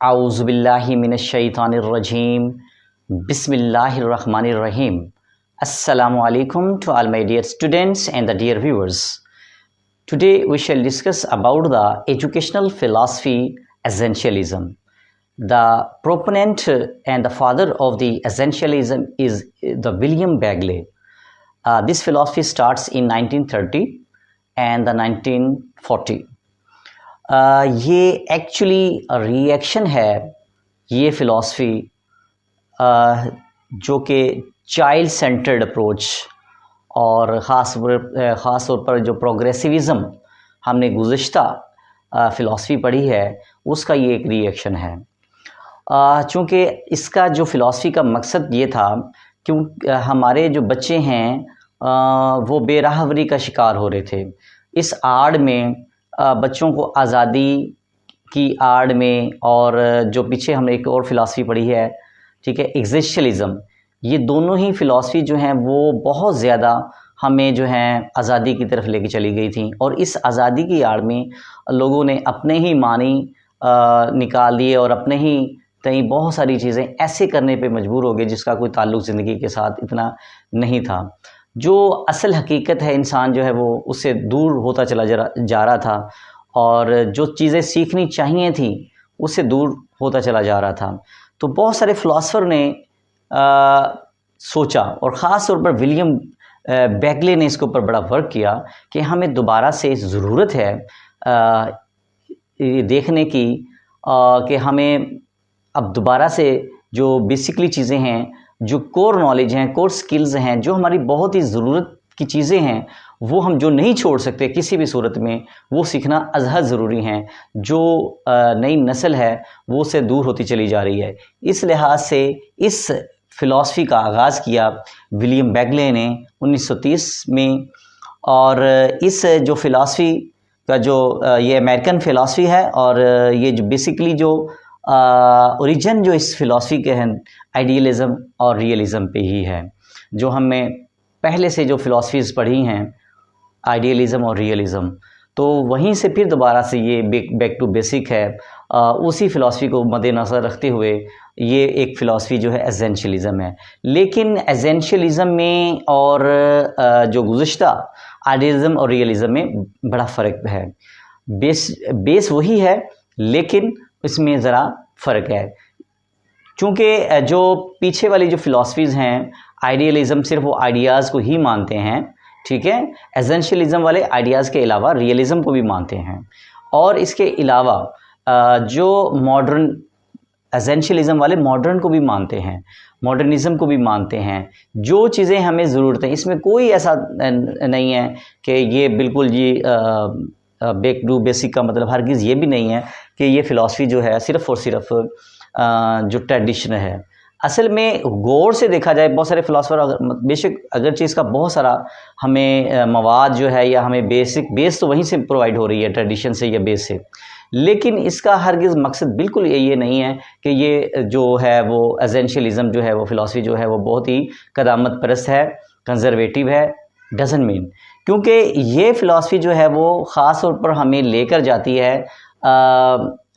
आउज़ुबिल्लाहि मिनश्शैतानिर्रजीम बिस्मिल्लाहिर्रहमानिर्रहीम। Assalamu alaikum to all my dear students and the dear viewers. Today we shall discuss about the educational philosophy essentialism. The proponent and the father of the essentialism is the William Bagley. This philosophy starts in 1930 and the 1940. ये actually reaction है, ये philosophy जो कि child centred approach और ख़ास तौर पर जो प्रोग्रेसिविज़म हमने गुज़िश्ता फ़िलासफ़ी पढ़ी है उसका ये एक रिएक्शन है। चूँकि इसका जो फ़िलासफ़ी का मकसद ये था कि हमारे जो बच्चे हैं वो बेराहवरी का शिकार हो रहे थे। इस आड़ में बच्चों को आज़ादी की आड़ में, और जो पीछे हमने एक और फ़िलासफ़ी पढ़ी है, ठीक है, एग्जिस्टेंशलिज़्म, ये दोनों ही फ़िलासफ़ी जो हैं वो बहुत ज़्यादा हमें जो है आज़ादी की तरफ लेके चली गई थी। और इस आज़ादी की आड़ में लोगों ने अपने ही मानी निकाल दिए और अपने ही कई बहुत सारी चीज़ें ऐसे करने पे मजबूर हो गए जिसका कोई ताल्लुक़ ज़िंदगी के साथ इतना नहीं था। जो असल हकीकत है इंसान जो है वो उससे दूर होता चला जा रहा था, और जो चीज़ें सीखनी चाहिए थी उससे दूर होता चला जा रहा था। तो बहुत सारे फ़िलासफ़र ने सोचा, और ख़ास तौर पर विलियम बैगले ने इसके ऊपर बड़ा वर्क किया कि हमें दोबारा से ज़रूरत है ये देखने की कि हमें अब दोबारा से जो बेसिकली चीज़ें हैं, जो कोर नॉलेज हैं, कोर स्किल्स हैं, जो हमारी बहुत ही ज़रूरत की चीज़ें हैं, वो हम जो नहीं छोड़ सकते किसी भी सूरत में, वो सीखना अज़हद ज़रूरी हैं। जो नई नस्ल है वो उससे दूर होती चली जा रही है। इस लिहाज से इस फ़िलासफ़ी का आगाज़ किया विलियम बैगले ने 1930 में। और इस जो फ़िलासफ़ी का जो ये अमेरिकन फ़िलासफ़ी है, और ये जो बेसिकली जो ओरिजिन जो इस फ़िलासफ़ी के हैं आइडियलिज़म और रियलिज़म पे ही है। जो हमें पहले से जो फ़िलासफ़ीज़ पढ़ी हैं आइडियलिज़म और रियलिज़म, तो वहीं से फिर दोबारा से ये बैक टू बेसिक है। उसी फ़िलासफ़ी को मद्देनज़र रखते हुए ये एक फ़िलासफ़ी जो है एसेंशियलिज़म है। लेकिन एसेंशियलिज़म में और जो गुज़िश्ता आइडियलिज़म और रियलिज़म में बड़ा फ़र्क है। बेस वही है, लेकिन इसमें ज़रा फ़र्क है। चूँकि जो पीछे वाली जो फ़िलासफ़ीज़ हैं, आइडियलिज़म सिर्फ वो आइडियाज़ को ही मानते हैं, ठीक है। एसेंशियलिज़म वाले आइडियाज़ के अलावा रियलिज़म को भी मानते हैं। और इसके अलावा जो मॉडर्न एसेंशियलिज़म वाले मॉडर्न को भी मानते हैं, मॉडर्निज़म को भी मानते हैं। जो चीज़ें हमें ज़रूरत है, इसमें कोई ऐसा नहीं है कि ये बिल्कुल जी बैक टू बेसिक का मतलब हरगिज़ ये भी नहीं है कि ये फ़िलासफ़ी जो है सिर्फ़ और सिर्फ जो ट्रेडिशन है। असल में गौर से देखा जाए, बहुत सारे फ़िलासफ़र बेशक अगरचे इसका बहुत सारा हमें मवाद जो है या हमें बेस तो वहीं से प्रोवाइड हो रही है, ट्रेडिशन से या बेस से, लेकिन इसका हरगिज़ मकसद बिल्कुल ये नहीं है कि ये जो है वो एसेंशियलिज़म जो है वो फ़िलासफ़ी जो है वो बहुत ही क़दामत परस्त है, कंज़र्वेटिव है, डज़न्ट मीन। क्योंकि ये फ़िलासफ़ी जो है वो ख़ास तौर पर हमें लेकर जाती है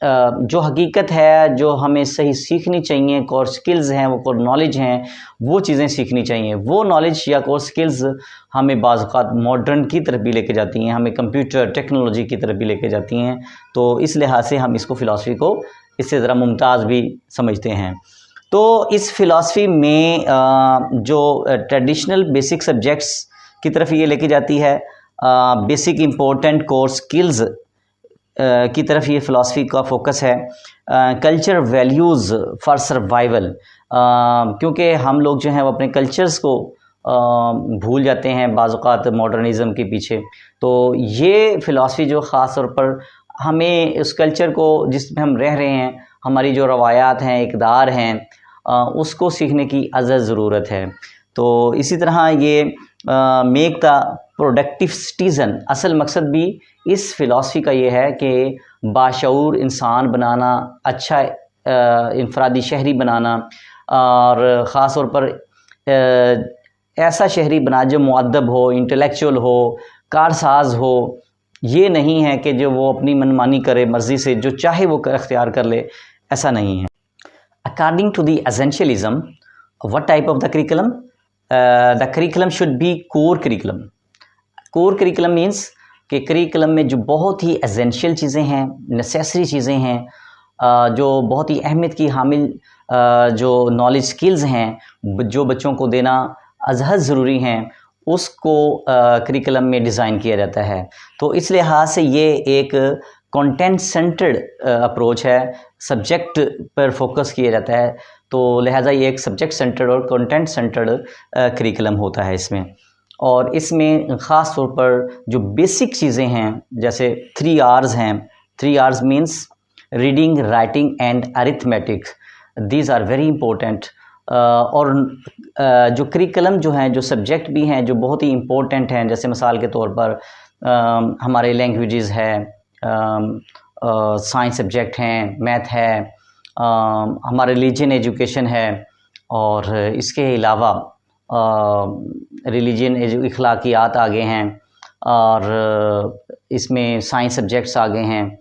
जो हकीकत है, जो हमें सही सीखनी चाहिए, कोर स्किल्स हैं, वो कोर नॉलेज हैं, वो चीज़ें सीखनी चाहिए। वो नॉलेज या कोर स्किल्स हमें बाज़ औक़ात मॉडर्न की तरफ भी लेके जाती हैं, हमें कंप्यूटर टेक्नोलॉजी की तरफ भी लेके जाती हैं। तो इस लिहाज से हम इसको फ़िलासफ़ी को इससे ज़रा मुमताज़ भी समझते हैं। तो इस फ़िलासफ़ी में जो ट्रेडिशनल बेसिक सब्जेक्ट्स की तरफ ये लेके जाती है, बेसिक इम्पोर्टेंट कोर स्किल्स की तरफ ये फ़िलासफ़ी का फ़ोकस है। कल्चर वैल्यूज़ फॉर सर्वाइवल, क्योंकि हम लोग जो हैं वो अपने कल्चर्स को भूल जाते हैं बाज़ औक़ात मॉडर्निज़म के पीछे। तो ये फ़िलासफ़ी जो ख़ास तौर पर हमें उस कल्चर को जिसमें हम रह रहे हैं, हमारी जो रवायात हैं, इक़दार हैं, उसको सीखने की अज़द ज़रूरत है। तो इसी तरह ये मेक द प्रोडक्टिव सिटीज़न, असल मकसद भी इस फ़िलासफ़ी का ये है कि बाशऊर इंसान बनाना, अच्छा इनफरादी शहरी बनाना, और ख़ास तौर पर ऐसा शहरी बना जो मुअद्दब हो, इंटेलेक्चुअल हो, कारसाज हो। ये नहीं है कि जो वो अपनी मनमानी करे, मर्ज़ी से जो चाहे वो अख्तियार कर ले। ऐसा नहीं है। According to the essentialism, what type of the curriculum? The curriculum should be core curriculum. Core curriculum means कि करिकुलम में जो बहुत ही एसेंशियल चीज़ें हैं, नेसेसरी चीज़ें हैं, जो बहुत ही अहमियत की हामिल जो नॉलेज स्किल्स हैं, जो बच्चों को देना अज़हद ज़रूरी हैं, उसको करिकुलम में डिज़ाइन किया जाता है। तो इस लिहाज से ये एक कंटेंट सेंटर्ड अप्रोच है, सब्जेक्ट पर फोकस किया जाता है, तो लिहाजा ये एक सब्जेक्ट सेंटर्ड और कंटेंट सेंटर्ड करिकुलम होता है इसमें। और इसमें ख़ास तौर पर जो बेसिक चीज़ें हैं, जैसे 3 R's हैं। 3 R's means reading, writing and arithmetic, these are very important. और जो करिकुलम जो हैं, जो सब्जेक्ट भी हैं जो बहुत ही इम्पोर्टेंट हैं, जैसे मिसाल के तौर पर हमारे लैंग्वेजेस है, साइंस सब्जेक्ट हैं, मैथ है, हमारे रिलीजन एजुकेशन है, और इसके अलावा रिलीजन इखलाकियात आ गए हैं, और इसमें साइंस सब्जेक्ट्स आ गए हैं,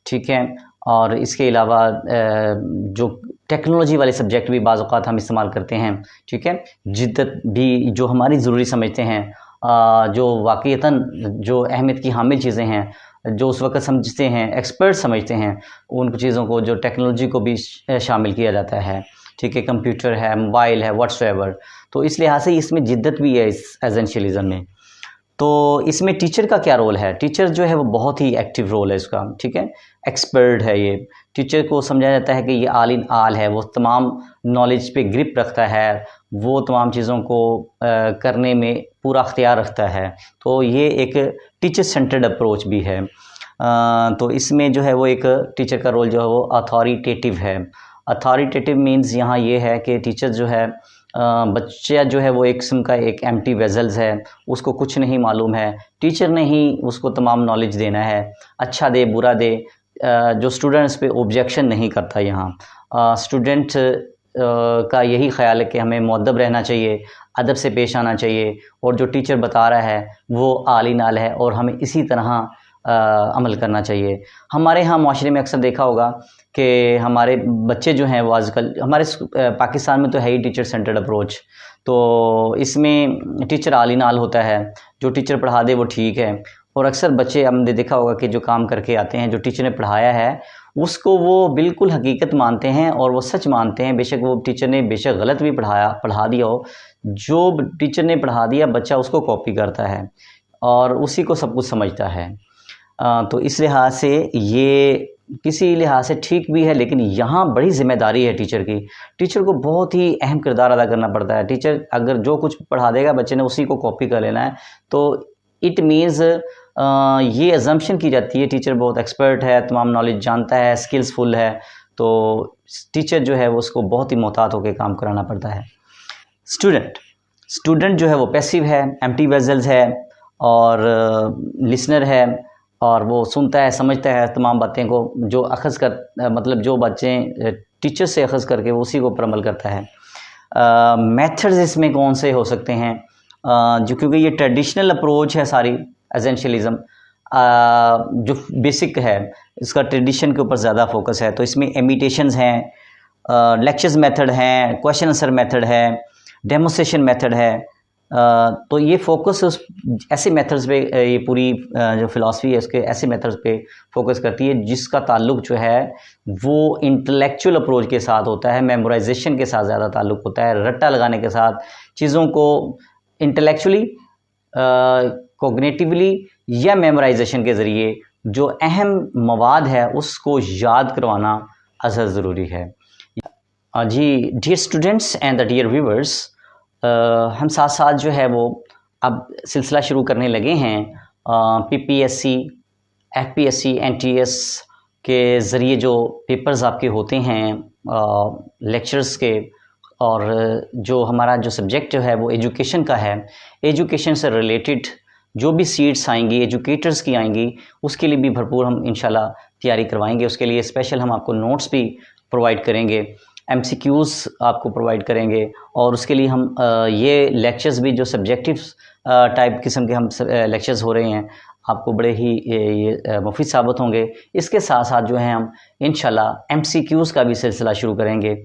ठीक है। और इसके अलावा जो टेक्नोलॉजी वाले सब्जेक्ट भी बाज़ औक़ात हम इस्तेमाल करते हैं, ठीक है। जिद्दत भी जो हमारी ज़रूरी समझते हैं, जो वाक़ईतन जो अहमियत की हामिल चीज़ें हैं, जो उस वक़्त समझते हैं, एक्सपर्ट समझते हैं, उन चीज़ों को, जो टेक्नोलॉजी को भी शामिल किया जाता है, ठीक है। कंप्यूटर है, मोबाइल है, व्हाट्सएवर। तो इस लिहाज से इसमें जिद्दत भी है इस एसेंशियलिज़म में। तो इसमें टीचर का क्या रोल है? टीचर जो है वो बहुत ही एक्टिव रोल है इसका, ठीक है। एक्सपर्ट है ये। टीचर को समझाया जाता है कि ये आल इन आल है, वो तमाम नॉलेज पे ग्रिप रखता है, वो तमाम चीज़ों को करने में पूरा अख्तियार रखता है। तो ये एक टीचर सेंटर्ड अप्रोच भी है। तो इसमें जो है वो एक टीचर का रोल जो है वो अथॉरिटेटिव है। अथॉरिटेटिव मीन्स यहाँ ये है कि टीचर जो है, बच्चा जो है वो एक किस्म का एक एम्प्टी वेजल्स है, उसको कुछ नहीं मालूम है, टीचर ने ही उसको तमाम नॉलेज देना है, अच्छा दे बुरा दे। जो स्टूडेंट्स पे ऑब्जेक्शन नहीं करता यहाँ। स्टूडेंट का यही ख्याल है कि हमें मुअद्दब रहना चाहिए, अदब से पेश आना चाहिए, और जो टीचर बता रहा है वो आली नाल है और हमें इसी तरह अमल करना चाहिए। हमारे यहाँ माशरे में अक्सर देखा होगा कि हमारे बच्चे जो हैं वो आजकल, हमारे पाकिस्तान में तो है ही टीचर सेंटर्ड अप्रोच, तो इसमें टीचर आली नाल होता है, जो टीचर पढ़ा दे वो ठीक है। और अक्सर बच्चे, हमने देखा होगा कि जो काम करके आते हैं, जो टीचर ने पढ़ाया है उसको वो बिल्कुल हकीकत मानते हैं और वो सच मानते हैं, बेशक वो टीचर ने बेशक गलत भी पढ़ा दिया हो, जो टीचर ने पढ़ा दिया बच्चा उसको कॉपी करता है और उसी को सब कुछ समझता है। तो इस लिहाज से ये किसी लिहाज से ठीक भी है, लेकिन यहाँ बड़ी ज़िम्मेदारी है टीचर की। टीचर को बहुत ही अहम किरदार अदा करना पड़ता है। टीचर अगर जो कुछ पढ़ा देगा बच्चे ने उसी को कॉपी कर लेना है, तो इट मीन्स ये अजम्पशन की जाती है टीचर बहुत एक्सपर्ट है, तमाम नॉलेज जानता है, स्किल्सफुल है, तो टीचर जो है वो उसको बहुत ही मोहतात होकर काम कराना पड़ता है। स्टूडेंट जो है वो पैसिव है, एम्प्टी वेजल्स है और लिसनर है, और वो सुनता है, समझता है तमाम बातें को, जो अखज़ कर मतलब जो बच्चे टीचर से अखज़ करके वो उसी को पर अमल करता है। मेथड्स इसमें कौन से हो सकते हैं? जो क्योंकि ये ट्रेडिशनल अप्रोच है सारी एसेंशियलिज़म, जो बेसिक है इसका ट्रेडिशन के ऊपर ज़्यादा फोकस है, तो इसमें इमिटेशंस हैं, लेक्चर्स मेथड हैं, क्वेश्चन आंसर मेथड है, डेमोस्ट्रेशन मेथड है। तो ये फोकस उस ऐसे मेथड्स पे, ये पूरी जो फ़िलासफ़ी है उसके ऐसे मेथड्स पे फोकस करती है जिसका ताल्लुक़ जो है वो इंटेलेक्चुअल अप्रोच के साथ होता है, मेमोराइजेशन के साथ ज़्यादा ताल्लुक़ होता है, रट्टा लगाने के साथ, चीज़ों को इंटेलेक्चुअली, कॉग्निटिवली या मेमोराइजेशन के ज़रिए जो अहम मवाद है उसको याद करवाना अज़हद ज़रूरी है। जी dear students and the dear viewers, हम साथ साथ जो है वो अब सिलसिला शुरू करने लगे हैं PPSC, FPSC, NTS के ज़रिए जो पेपर्स आपके होते हैं लेक्चर्स के, और जो हमारा जो सब्जेक्ट जो है वो एजुकेशन का है, एजुकेशन से रिलेटेड जो भी सीट्स आएंगी एजुकेटर्स की आएंगी उसके लिए भी भरपूर हम इंशाल्लाह तैयारी करवाएंगे। उसके लिए स्पेशल हम आपको नोट्स भी प्रोवाइड करेंगे, MCQs आपको प्रोवाइड करेंगे, और उसके लिए हम ये लेक्चर्स भी जो सब्जेक्टिव टाइप किस्म के हम लेक्चर्स हो रहे हैं आपको बड़े ही ये मुफीद साबित होंगे। इसके साथ साथ जो है हम इंशाल्लाह MCQs का भी सिलसिला शुरू करेंगे,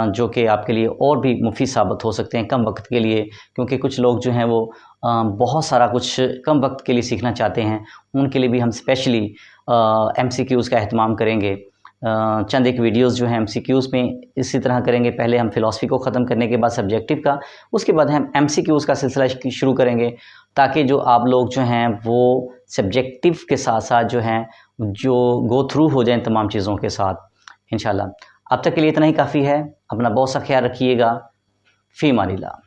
जो कि आपके लिए और भी मुफीद साबित हो सकते हैं कम वक्त के लिए, क्योंकि कुछ लोग जो हैं वो बहुत सारा कुछ कम वक्त के लिए सीखना चाहते हैं। उनके लिए भी हम स्पेशली MCQs का अहतमाम करेंगे। चंद एक वीडियोस जो हैं MCQs में इसी तरह करेंगे। पहले हम फ़िलासफ़ी को ख़त्म करने के बाद सब्जेक्टिव का, उसके बाद हम MCQs का सिलसिला शुरू करेंगे, ताकि जो आप लोग जो हैं वो सब्जेक्टिव के साथ साथ जो हैं जो गो थ्रू हो जाएं तमाम चीज़ों के साथ इंशाल्लाह। अब तक के लिए इतना ही काफ़ी है। अपना बहुत सा ख्याल रखिएगा। फ़ी अमानिल्लाह।